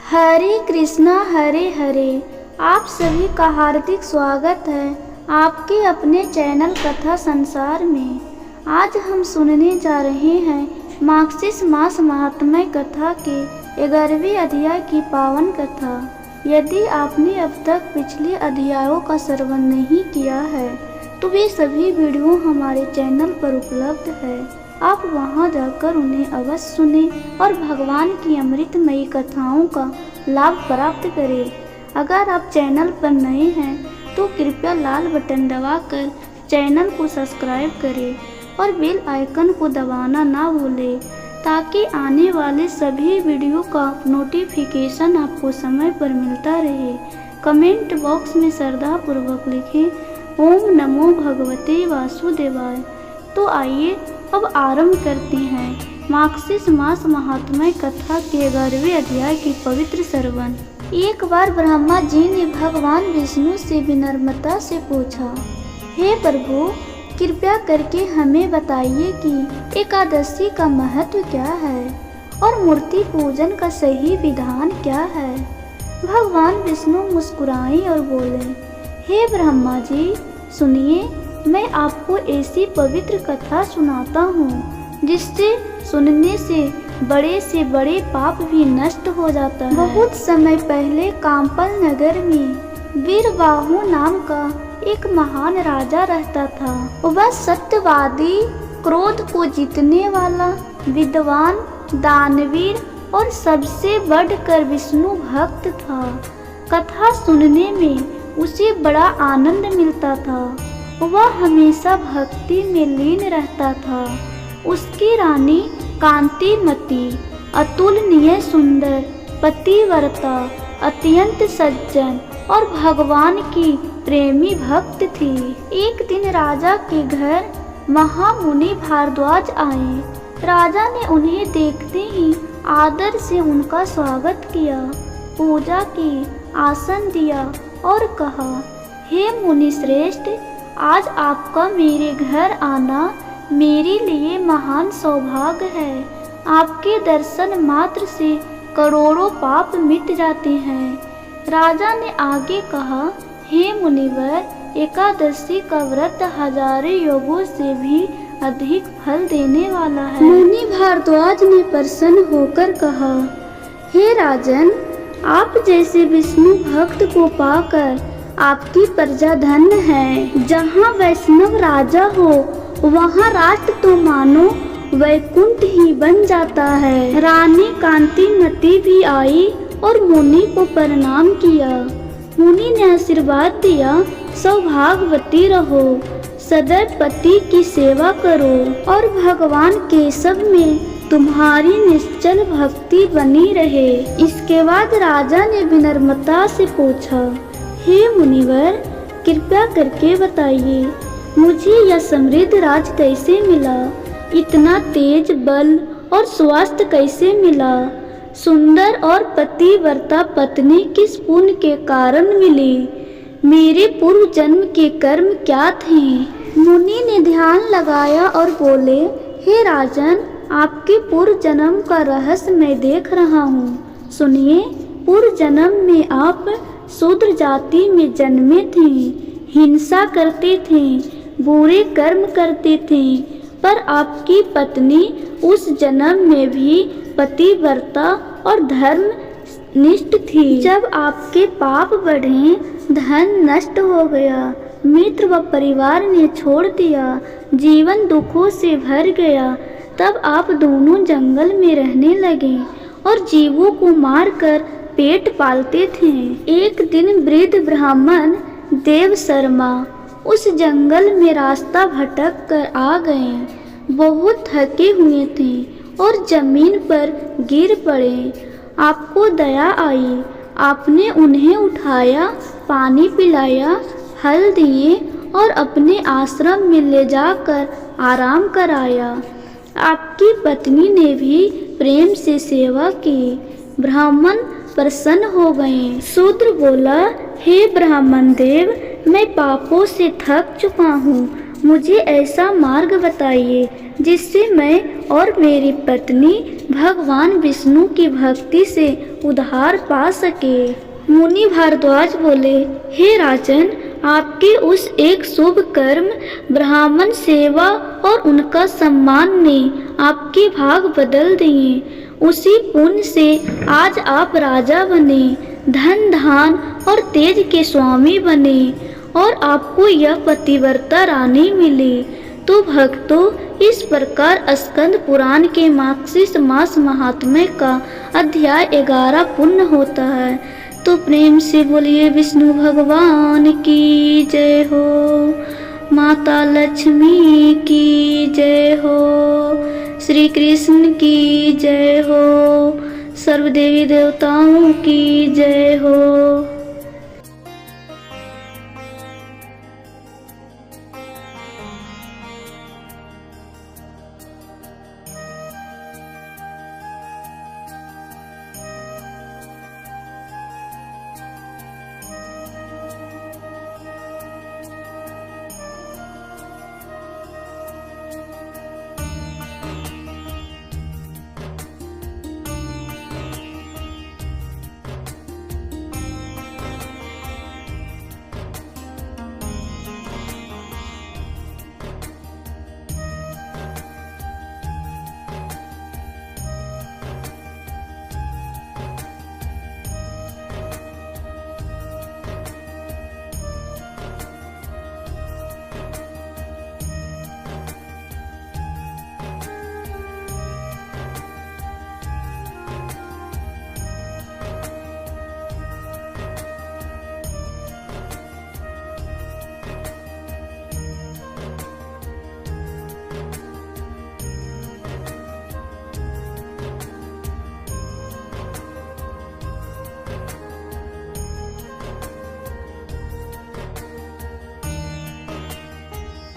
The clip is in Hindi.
हरे कृष्णा हरे हरे। आप सभी का हार्दिक स्वागत है आपके अपने चैनल कथा संसार में। आज हम सुनने जा रहे हैं मार्गशीर्ष मास महात्म्य कथा के 11वें अध्याय की पावन कथा। यदि आपने अब तक पिछले अध्यायों का श्रवण नहीं किया है तो वे सभी वीडियो हमारे चैनल पर उपलब्ध है। आप वहां जाकर उन्हें अवश्य सुनें और भगवान की अमृतमयी कथाओं का लाभ प्राप्त करें। अगर आप चैनल पर नए हैं तो कृपया लाल बटन दबाकर चैनल को सब्सक्राइब करें और बेल आइकन को दबाना ना भूलें ताकि आने वाले सभी वीडियो का नोटिफिकेशन आपको समय पर मिलता रहे। कमेंट बॉक्स में श्रद्धापूर्वक लिखें ओम नमो भगवते वासुदेवाय। तो आइए अब आरंभ करते हैं मार्गशीर्ष मास महात्म्य कथा के 11वें अध्याय की पवित्र श्रवण। एक बार ब्रह्मा जी ने भगवान विष्णु से विनम्रता से पूछा, हे प्रभु, कृपया करके हमें बताइए कि एकादशी का महत्व क्या है और मूर्ति पूजन का सही विधान क्या है। भगवान विष्णु मुस्कुराए और बोले, हे ब्रह्मा जी, सुनिए, मैं आपको ऐसी पवित्र कथा सुनाता हूँ जिससे सुनने से बड़े पाप भी नष्ट हो जाता है। बहुत समय पहले काम्पल नगर में वीरबाहु नाम का एक महान राजा रहता था। वह सत्यवादी, क्रोध को जीतने वाला, विद्वान, दानवीर और सबसे बढ़कर विष्णु भक्त था। कथा सुनने में उसे बड़ा आनंद मिलता था। वह हमेशा भक्ति में लीन रहता था। उसकी रानी कांतिमती अतुलनीय सुंदर, पतिव्रता, अत्यंत सज्जन और भगवान की प्रेमी भक्त थी। एक दिन राजा के घर महामुनि भारद्वाज आए। राजा ने उन्हें देखते ही आदर से उनका स्वागत किया, पूजा की, आसन दिया और कहा, हे मुनि श्रेष्ठ, आज आपका मेरे घर आना मेरे लिए महान सौभाग्य है। आपके दर्शन मात्र से करोड़ों पाप मिट जाते हैं। राजा ने आगे कहा, हे मुनिवर, एकादशी का व्रत हजारों योगों से भी अधिक फल देने वाला है। मुनि भारद्वाज ने प्रसन्न होकर कहा, हे राजन, आप जैसे विष्णु भक्त को पाकर आपकी प्रजा धन्य है। जहाँ वैष्णव राजा हो वहाँ राष्ट्र तो मानो वैकुंठ ही बन जाता है। रानी कांतिमती भी आई और मुनि को प्रणाम किया। मुनि ने आशीर्वाद दिया, सौभाग्यवती रहो, सदैव पति की सेवा करो और भगवान केशव में तुम्हारी निश्चल भक्ति बनी रहे। इसके बाद राजा ने विनम्रता से पूछा, हे मुनिवर, कृपया करके बताइए, मुझे यह समृद्ध राज कैसे मिला? इतना तेज, बल और स्वास्थ्य कैसे मिला? सुंदर और पतिव्रता पत्नी किस पुण्य के कारण मिली? मेरे पूर्व जन्म के कर्म क्या थे? मुनि ने ध्यान लगाया और बोले, हे राजन, आपके पूर्व जन्म का रहस्य मैं देख रहा हूँ। सुनिए, पूर्व जन्म में आप शूद्र जाति में जन्मे थे, हिंसा करते थे, बुरे कर्म करते थे, पर आपकी पत्नी उस जन्म में भी पतिव्रता और धर्म निष्ठ थी। जब आपके पाप बढ़े, धन नष्ट हो गया, मित्र व परिवार ने छोड़ दिया, जीवन दुखों से भर गया, तब आप दोनों जंगल में रहने लगे और जीवों को मारकर पेट पालते थे। एक दिन वृद्ध ब्राह्मण देव शर्मा उस जंगल में रास्ता भटक कर आ गए। बहुत थके हुए थे और जमीन पर गिर पड़े। आपको दया आई, आपने उन्हें उठाया, पानी पिलाया, फल दिए और अपने आश्रम में ले जाकर आराम कराया। आपकी पत्नी ने भी प्रेम से सेवा की। ब्राह्मण प्रसन्न हो गए। शूद्र बोला, हे ब्राह्मण देव, मैं पापों से थक चुका हूँ, मुझे ऐसा मार्ग बताइए जिससे मैं और मेरी पत्नी भगवान विष्णु की भक्ति से उद्धार पा सके। मुनि भारद्वाज बोले, हे राजन, आपके उस एक शुभ कर्म ब्राह्मण सेवा और उनका सम्मान ने आपके भाग बदल दिए। उसी पुण्य से आज आप राजा बने, धन धान और तेज के स्वामी बने और आपको यह पतिव्रता रानी मिली। तो भक्तों, इस प्रकार स्कंद पुराण के मार्गशीर्ष मास महात्म्य का अध्याय 11 पूर्ण होता है। तो प्रेम से बोलिए विष्णु भगवान की जय हो, माता लक्ष्मी की जय हो, श्री कृष्ण की जय हो, सर्व देवी देवताओं की जय हो।